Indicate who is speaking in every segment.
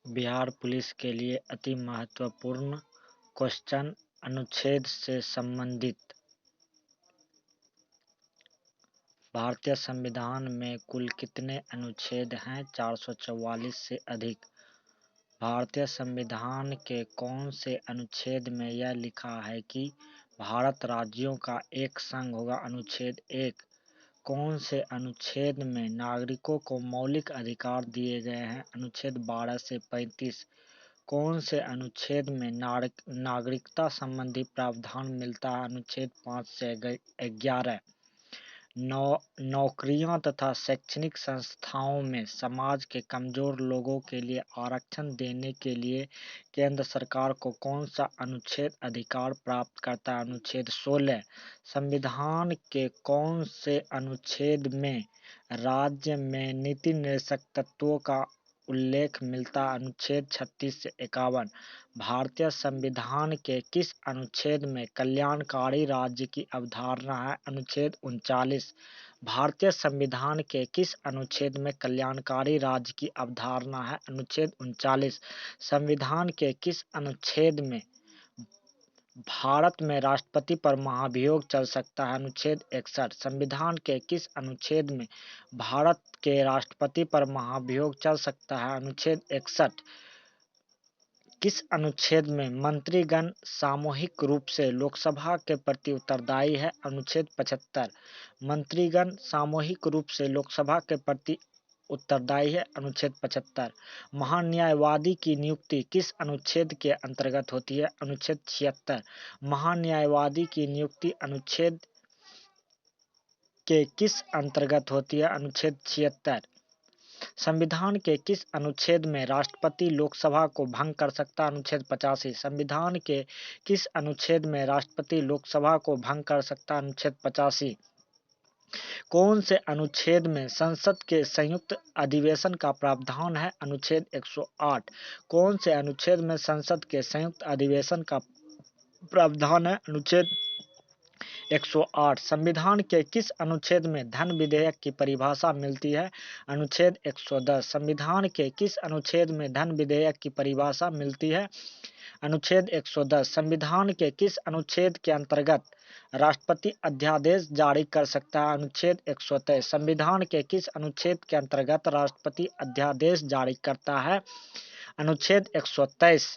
Speaker 1: Bihar police के लिए अति महत्वपूर्ण क्वेश्चन अनुच्छेद से संबंधित। भारतीय संविधान में कुल कितने अनुच्छेद हैं? 444 से अधिक। भारतीय संविधान के कौन से अनुच्छेद में यह लिखा है कि भारत राज्यों का एक संघ होगा? अनुच्छेद 1। कौन से अनुच्छेद में नागरिकों को मौलिक अधिकार दिए गए हैं? अनुच्छेद 12 से 35। कौन से अनुच्छेद में नागरिकता संबंधी प्रावधान मिलता है? अनुच्छेद 5 से 11। नौकरियों तथा शैक्षणिक संस्थाओं में समाज के कमजोर लोगों के लिए आरक्षण देने के लिए केंद्र सरकार को कौन सा अनुच्छेद अधिकार प्राप्त करता है? अनुच्छेद 16। संविधान के कौन से अनुच्छेद में राज्य में नीति निर्देशक तत्वों का उल्लेख मिलता है? अनुच्छेद 36 से 51। भारतीय संविधान के किस अनुच्छेद में कल्याणकारी राज्य की अवधारणा है? अनुच्छेद 39। भारतीय संविधान के किस अनुच्छेद में कल्याणकारी राज्य की अवधारणा है? अनुच्छेद 39। संविधान के किस अनुच्छेद में भारत में राष्ट्रपति पर महाभियोग चल सकता है? अनुच्छेद 61। संविधान के किस अनुच्छेद में भारत के राष्ट्रपति पर महाभियोग चल सकता है? अनुच्छेद 61। किस अनुच्छेद में मंत्रीगण सामूहिक रूप से लोकसभा के प्रति उत्तरदायी है? अनुच्छेद 75। मंत्रीगण सामूहिक रूप से लोकसभा के प्रति उत्तरदायी है? अनुच्छेद 75। महान्यायवादी की नियुक्ति किस अनुच्छेद के अंतर्गत होती है? अनुच्छेद 76। महान्यायवादी की नियुक्ति अनुच्छेद के किस अंतर्गत होती है? अनुच्छेद 76। संविधान के किस अनुच्छेद में राष्ट्रपति लोकसभा को भंग कर सकता है? अनुच्छेद 85। संविधान के किस अनुच्छेद में राष्ट्रपति लोकसभा को भंग कर सकता है? अनुच्छेद 85। कौन से अनुच्छेद में संसद के संयुक्त अधिवेशन का प्रावधान है? अनुच्छेद 108। कौन से अनुच्छेद में संसद के संयुक्त अधिवेशन का प्रावधान है? अनुच्छेद 108। संविधान के किस अनुच्छेद में धन विधेयक की परिभाषा मिलती है? अनुच्छेद 110। संविधान के किस अनुच्छेद में धन विधेयक की परिभाषा मिलती है? अनुच्छेद 110। संविधान के किस अनुच्छेद के अंतर्गत राष्ट्रपति अध्यादेश जारी कर सकता है? अनुच्छेद 123। संविधान के किस अनुच्छेद के अंतर्गत राष्ट्रपति अध्यादेश जारी करता है? अनुच्छेद 123।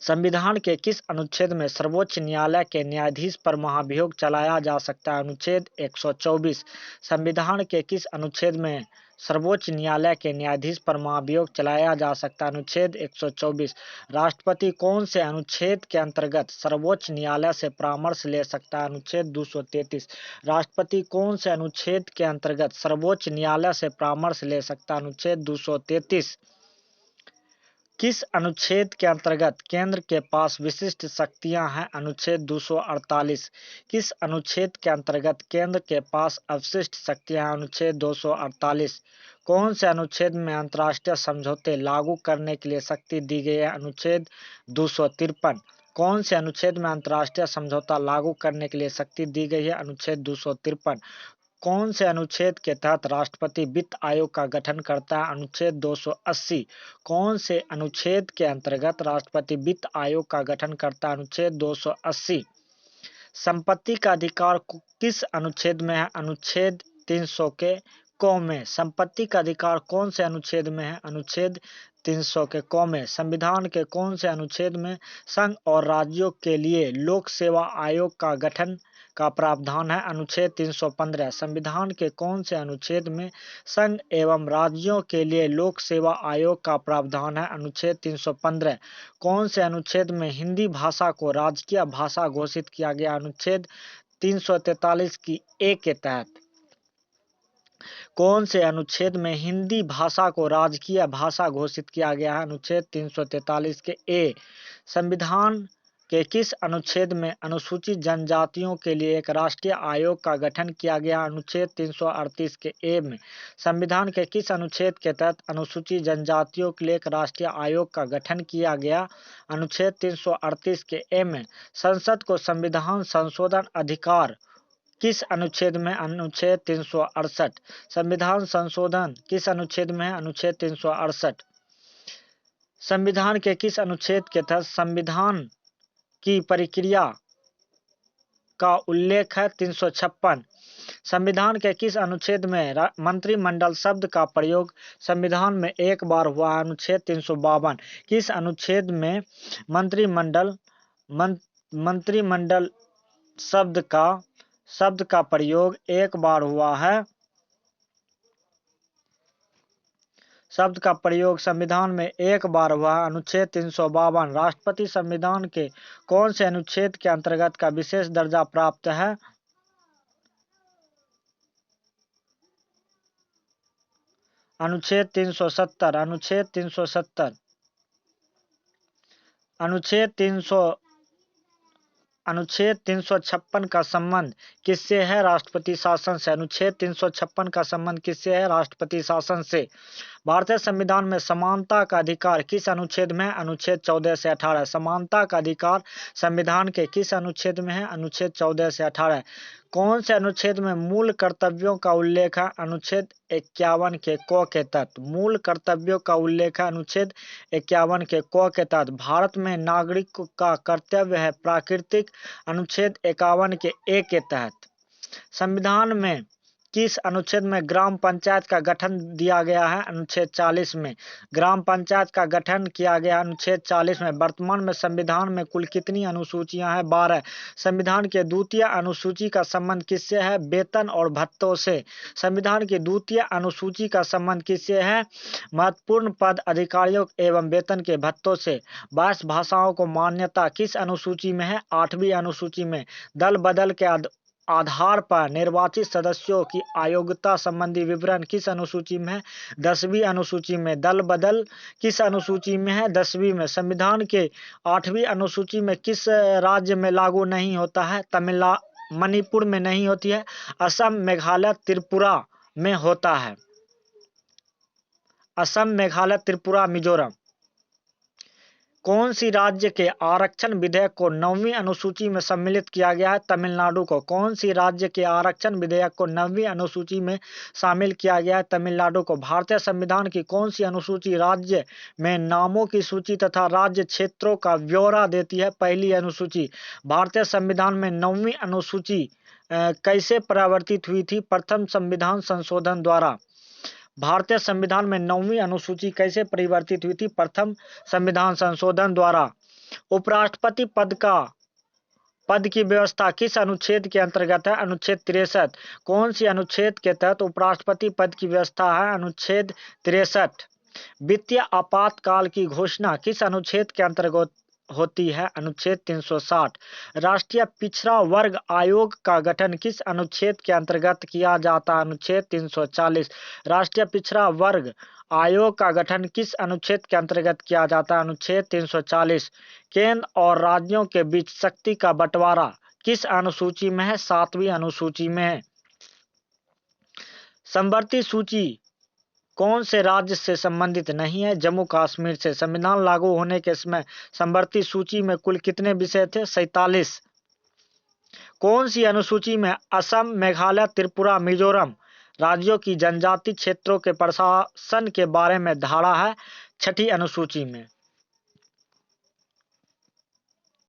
Speaker 1: संविधान के किस अनुच्छेद में सर्वोच्च न्यायालय के न्यायाधीश पर महाभियोग चलाया जा सकता है? अनुच्छेद 124। संविधान के किस अनुच्छेद में सर्वोच्च न्यायालय के न्यायाधीश पर महाभियोग चलाया जा सकता है? अनुच्छेद 124। राष्ट्रपति कौन से अनुच्छेद के अंतर्गत सर्वोच्च न्यायालय से परामर्श ले सकता है? अनुच्छेद 233। राष्ट्रपति कौन से अनुच्छेद के अंतर्गत सर्वोच्च न्यायालय से परामर्श ले सकता है? अनुच्छेद 233। किस अनुच्छेद के अंतर्गत केंद्र के पास विशिष्ट शक्तियां हैं? अनुच्छेद 248। किस अनुच्छेद के अंतर्गत केंद्र के पास अवशिष्ट शक्तियां हैं? अनुच्छेद 248। कौन से अनुच्छेद में अंतर्राष्ट्रीय समझौते लागू करने के लिए शक्ति दी गई है? अनुच्छेद 253। कौन से अनुच्छेद में अंतर्राष्ट्रीय समझौता लागू करने के लिए शक्ति दी गई है? अनुच्छेद 253। कौन से अनुच्छेद के तहत राष्ट्रपति वित्त आयोग का गठन करता है? अनुच्छेद 280। कौन से अनुच्छेद के अंतर्गत राष्ट्रपति वित्त आयोग का गठन करता है? अनुच्छेद 280। संपत्ति का अधिकार किस अनुच्छेद में है? अनुच्छेद 300 के क में। संपत्ति का अधिकार कौन से अनुच्छेद में है? अनुच्छेद 300 के क में। संविधान के कौन से अनुच्छेद में संघ और राज्यों के लिए लोक सेवा आयोग का गठन का प्रावधान है? अनुच्छेद 315। संविधान के कौन से अनुच्छेद में संघ एवं राज्यों के लिए लोक सेवा आयोग का प्रावधान है? अनुच्छेद 315। कौन से अनुच्छेद में हिंदी भाषा को राजकीय भाषा घोषित किया गया? अनुच्छेद 343 की ए के तहत। कौन से अनुच्छेद में हिंदी भाषा को राजकीय भाषा घोषित किया गया है? अनुच्छेद 343 के ए। संविधान के किस अनुच्छेद में अनुसूचित जनजातियों के लिए एक राष्ट्रीय आयोग का गठन किया गया? अनुच्छेद 338 के ए में। संविधान के किस अनुच्छेद के तहत अनुसूचित जनजातियों के लिए एक राष्ट्रीय आयोग का गठन किया गया? अनुच्छेद 338 के ए में। संसद को संविधान संशोधन अधिकार किस अनुच्छेद में? अनुच्छेद 368। संविधान संशोधन किस अनुच्छेद में है? अनुच्छेद 368। संविधान के किस अनुच्छेद के तहत संविधान की प्रक्रिया का उल्लेख है? 356। संविधान के किस अनुच्छेद में मंत्रिमंडल शब्द का प्रयोग संविधान में एक बार हुआ है? अनुच्छेद 352। किस अनुच्छेद में मंत्रिमंडल शब्द का प्रयोग एक बार हुआ है? शब्द का प्रयोग संविधान में एक बार हुआ है। अनुच्छेद 352। राष्ट्रपति संविधान के कौन से अनुच्छेद के अंतर्गत का विशेष दर्जा प्राप्त है? अनुच्छेद 370। अनुच्छेद 370। अनुच्छेद 356 का संबंध किससे है? राष्ट्रपति शासन से। अनुच्छेद 356 का संबंध किससे है? राष्ट्रपति शासन से। भारतीय संविधान में समानता का अधिकार किस अनुच्छेद में है? अनुच्छेद 14 से 18। समानता का अधिकार संविधान के किस अनुच्छेद में है? अनुच्छेद 14 से 18। कौन से अनुच्छेद में मूल कर्तव्यों का उल्लेख है? अनुच्छेद 51 के क के तहत। मूल कर्तव्यों का उल्लेख है अनुच्छेद 51 के क के तहत। भारत में नागरिक का कर्तव्य है प्राकृतिक, अनुच्छेद 51 के ए के तहत। संविधान में किस अनुच्छेद में ग्राम पंचायत का गठन दिया गया है? अनुच्छेद 40 में ग्राम पंचायत का गठन किया गया। अनुच्छेद 40 में। वर्तमान में संविधान में कुल कितनी अनुसूचियां हैं? 12। संविधान के द्वितीय अनुसूची का संबंध किससे है? वेतन और भत्तों से। संविधान की द्वितीय अनुसूची का संबंध किससे है? महत्वपूर्ण पद, अधिकारियों एवं वेतन के भत्तों से। 22 भाषाओं को मान्यता किस अनुसूची में है? 8वीं अनुसूची में। दल बदल के आधार पर निर्वाचित सदस्यों की अयोग्यता संबंधी विवरण किस अनुसूची में है? 10वीं अनुसूची में। दल बदल किस अनुसूची में है? 10वीं में। संविधान के 8वीं अनुसूची में किस राज्य में लागू नहीं होता है? मणिपुर में नहीं होती है। असम, मेघालय, त्रिपुरा में होता है। असम, मेघालय, त्रिपुरा, मिजोरम। कौन सी राज्य के आरक्षण विधेयक को 9वीं अनुसूची में सम्मिलित किया गया है? तमिलनाडु को। कौन सी राज्य के आरक्षण विधेयक को 9वीं अनुसूची में शामिल किया गया है? तमिलनाडु को। भारतीय संविधान की कौन सी अनुसूची राज्य में नामों की सूची तथा राज्य क्षेत्रों का ब्यौरा देती है? पहली अनुसूची। भारतीय संविधान में 9वीं अनुसूची कैसे परिवर्तित हुई थी? प्रथम संविधान संशोधन द्वारा। भारतीय संविधान में 9वीं अनुसूची कैसे परिवर्तित हुई थी? प्रथम संविधान संशोधन द्वारा। उपराष्ट्रपति पद की व्यवस्था किस अनुच्छेद के अंतर्गत है? अनुच्छेद 63। कौन सी अनुच्छेद के तहत उपराष्ट्रपति पद की व्यवस्था है? अनुच्छेद 63। वित्तीय आपातकाल की घोषणा किस अनुच्छेद के अंतर्गत होती है? अनुच्छेद 360। राष्ट्रीय पिछड़ा वर्ग आयोग का गठन किस अनुच्छेद के अंतर्गत किया जाता है? अनुच्छेद 340। राष्ट्रीय पिछड़ा वर्ग आयोग का गठन किस अनुच्छेद के अंतर्गत किया जाता है? अनुच्छेद 340। केंद्र और राज्यों के बीच शक्ति का बंटवारा किस अनुसूची में है? 7वीं अनुसूची में है। समवर्ती सूची कौन से राज्य से संबंधित नहीं है? जम्मू कश्मीर से। संविधान लागू होने के समय समवर्ती सूची में कुल कितने विषय थे? 47। कौन सी अनुसूची में असम, मेघालय, त्रिपुरा, मिजोरम राज्यों की जनजाति क्षेत्रों के प्रशासन के बारे में धारा है? 6ठी अनुसूची में।